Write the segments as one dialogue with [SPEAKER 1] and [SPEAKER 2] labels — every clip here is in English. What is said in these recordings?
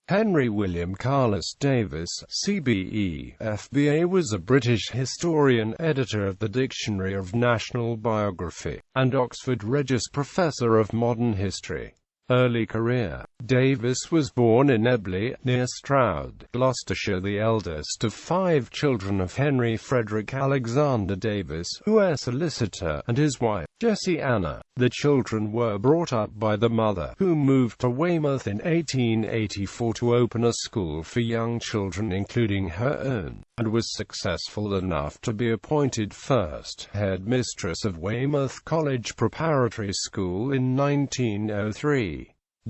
[SPEAKER 1] Henry William Carless Davis, CBE, FBA, was a British historian, editor of the Dictionary of National Biography, and Oxford Regius Professor of Modern History. Early career. Davis was born in Ebley, near Stroud, Gloucestershire, the eldest of 5 children of Henry Frederick Alexander Davis, a solicitor, and his wife, Jessie Anna. The children were brought up by the mother, who moved to Weymouth in 1884 to open a school for young children including her own, and was successful enough to be appointed first headmistress of Weymouth College Preparatory School in 1903.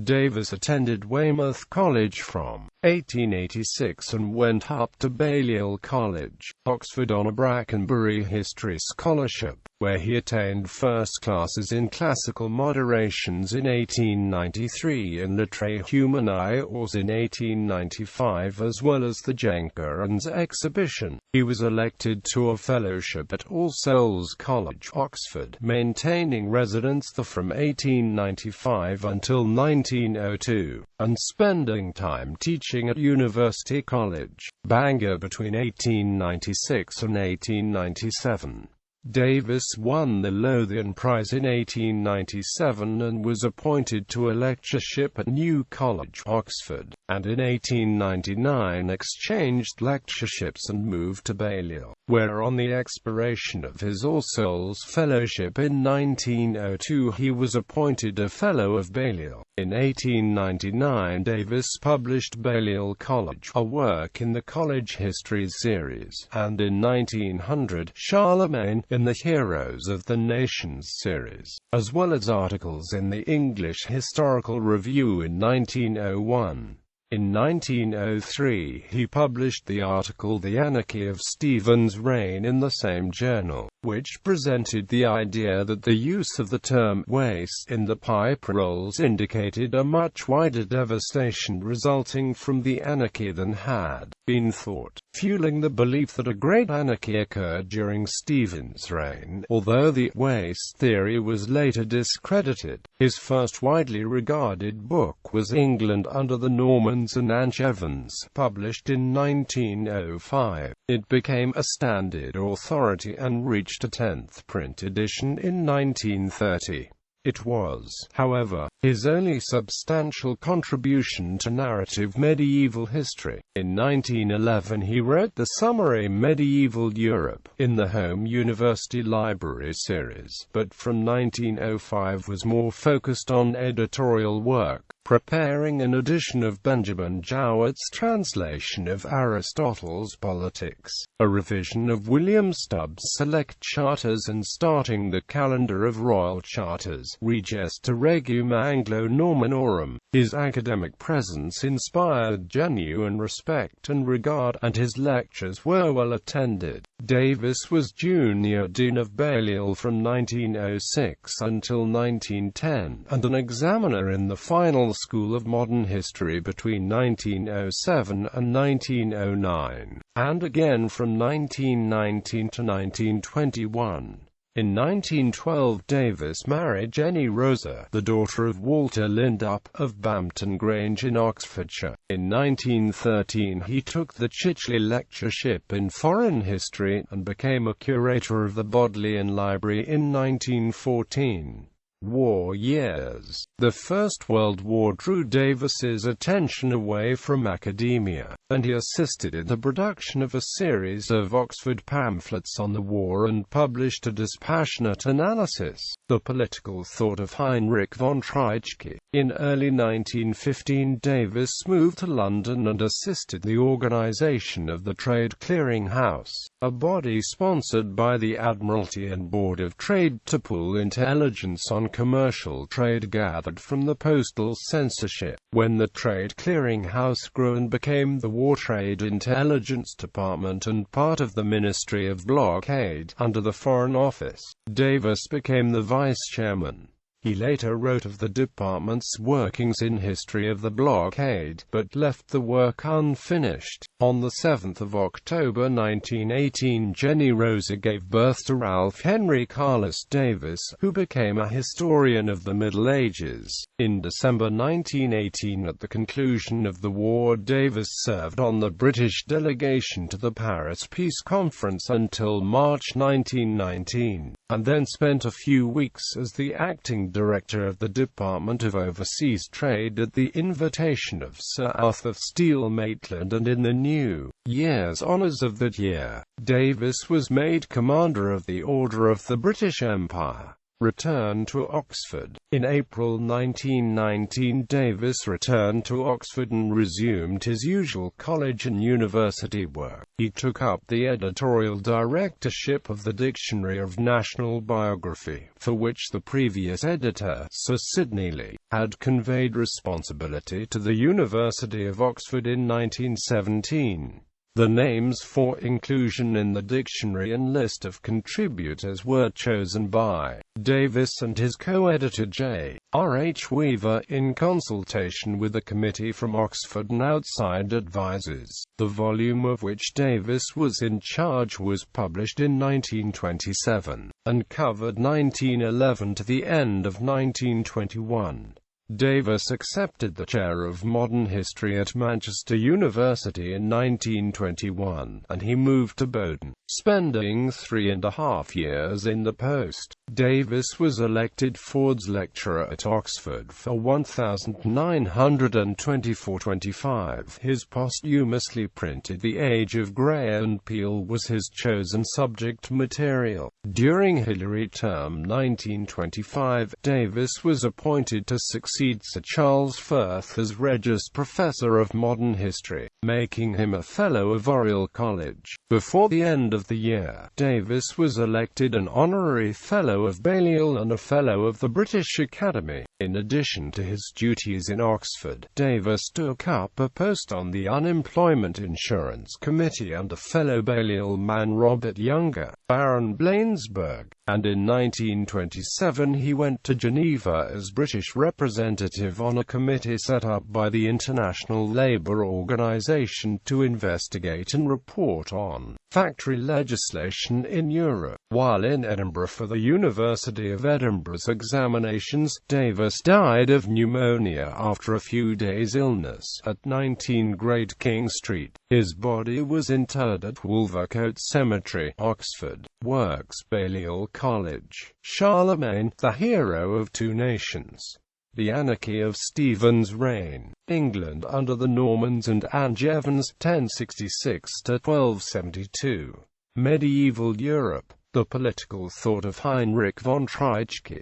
[SPEAKER 1] Davis attended Weymouth College from 1886 and went up to Balliol College, Oxford on a Brackenbury History Scholarship, where he attained first classes in classical moderations in 1893 and Literae Humanae Ors in 1895, as well as the Jenkerans exhibition. He was elected to a fellowship at All Souls College, Oxford, maintaining residence there from 1895 until 1902, and spending time teaching at University College, Bangor between 1896 and 1897. Davis won the Lothian Prize in 1897 and was appointed to a lectureship at New College, Oxford, and in 1899 exchanged lectureships and moved to Balliol, where on the expiration of his All Souls Fellowship in 1902 he was appointed a Fellow of Balliol. In 1899 Davis published Balliol College, a work in the College History series, and in 1900, Charlemagne, in the Heroes of the Nations series, as well as articles in the English Historical Review in 1901. In 1903, he published the article The Anarchy of Stephen's Reign in the same journal, which presented the idea that the use of the term waste in the Pipe Rolls indicated a much wider devastation resulting from the anarchy than had been thought, fueling the belief that a great anarchy occurred during Stephen's reign, although the waste theory was later discredited. His first widely regarded book was England Under the Normans and Angevins, published in 1905. It became a standard authority and reached a 10th print edition in 1930. It was, however, his only substantial contribution to narrative medieval history. In 1911 he wrote the summary Medieval Europe, in the Home University Library series, but from 1905 was more focused on editorial work, preparing an edition of Benjamin Jowett's translation of Aristotle's Politics, a revision of William Stubbs' Select Charters, and starting the calendar of royal charters, Regius to Regum Anglo-Normanorum. His academic presence inspired genuine respect and regard, and his lectures were well attended. Davis was Junior Dean of Balliol from 1906 until 1910, and an examiner in the final School of Modern History between 1907 and 1909, and again from 1919 to 1921. In 1912 Davis married Jenny Rosa, the daughter of Walter Lindup, of Bampton Grange in Oxfordshire. In 1913 he took the Chichley Lectureship in Foreign History, and became a curator of the Bodleian Library in 1914. War years. The First World War drew Davis's attention away from academia, and he assisted in the production of a series of Oxford pamphlets on the war and published a dispassionate analysis, The Political Thought of Heinrich von Treitschke. In early 1915 Davis moved to London and assisted the organisation of the Trade Clearing House, a body sponsored by the Admiralty and Board of Trade to pool intelligence on commercial trade gathered from the postal censorship. When the Trade Clearing House grew and became the War Trade Intelligence Department and part of the Ministry of Blockade, under the Foreign Office, Davis became the vice chairman. He later wrote of the department's workings in History of the Blockade, but left the work unfinished. On the 7th of October 1918, Jenny Rosa gave birth to Ralph Henry Carless Davis, who became a historian of the Middle Ages. In December 1918, at the conclusion of the war, Davis served on the British delegation to the Paris Peace Conference until March 1919, and then spent a few weeks as the acting director of the Department of Overseas Trade at the invitation of Sir Arthur Steele Maitland, and in the New Year's honours of that year, Davis was made Commander of the Order of the British Empire. Returned to Oxford. In April 1919, Davis returned to Oxford and resumed his usual college and university work. He took up the editorial directorship of the Dictionary of National Biography, for which the previous editor, Sir Sidney Lee, had conveyed responsibility to the University of Oxford in 1917. The names for inclusion in the dictionary and list of contributors were chosen by Davis and his co-editor J. R. H. Weaver in consultation with a committee from Oxford and outside advisors. The volume of which Davis was in charge was published in 1927, and covered 1911 to the end of 1921. Davis accepted the chair of modern history at Manchester University in 1921, and he moved to Bowdoin, spending 3.5 years in the post. Davis was elected Ford's Lecturer at Oxford for 1924-25. His posthumously printed The Age of Grey and Peel was his chosen subject material. During Hilary term 1925, Davis was appointed to succeed Sir Charles Firth as Regius Professor of Modern History, making him a Fellow of Oriel College. Before the end of the year, Davis was elected an Honorary Fellow of Balliol and a Fellow of the British Academy. In addition to his duties in Oxford, Davis took up a post on the Unemployment Insurance Committee under fellow Balliol man Robert Younger, Baron Blainsburg, and in 1927 he went to Geneva as British representative on a committee set up by the International Labour Organization to investigate and report on factory legislation in Europe. While in Edinburgh for the University of Edinburgh's examinations, Davis died of pneumonia after a few days' illness at 19 Great King Street. His body was interred at Wolvercote Cemetery, Oxford. Works: Balliol College. Charlemagne, the Hero of Two Nations. The Anarchy of Stephen's Reign. England under the Normans and Angevins, 1066–1272. Medieval Europe. The Political Thought of Heinrich von Treitschke.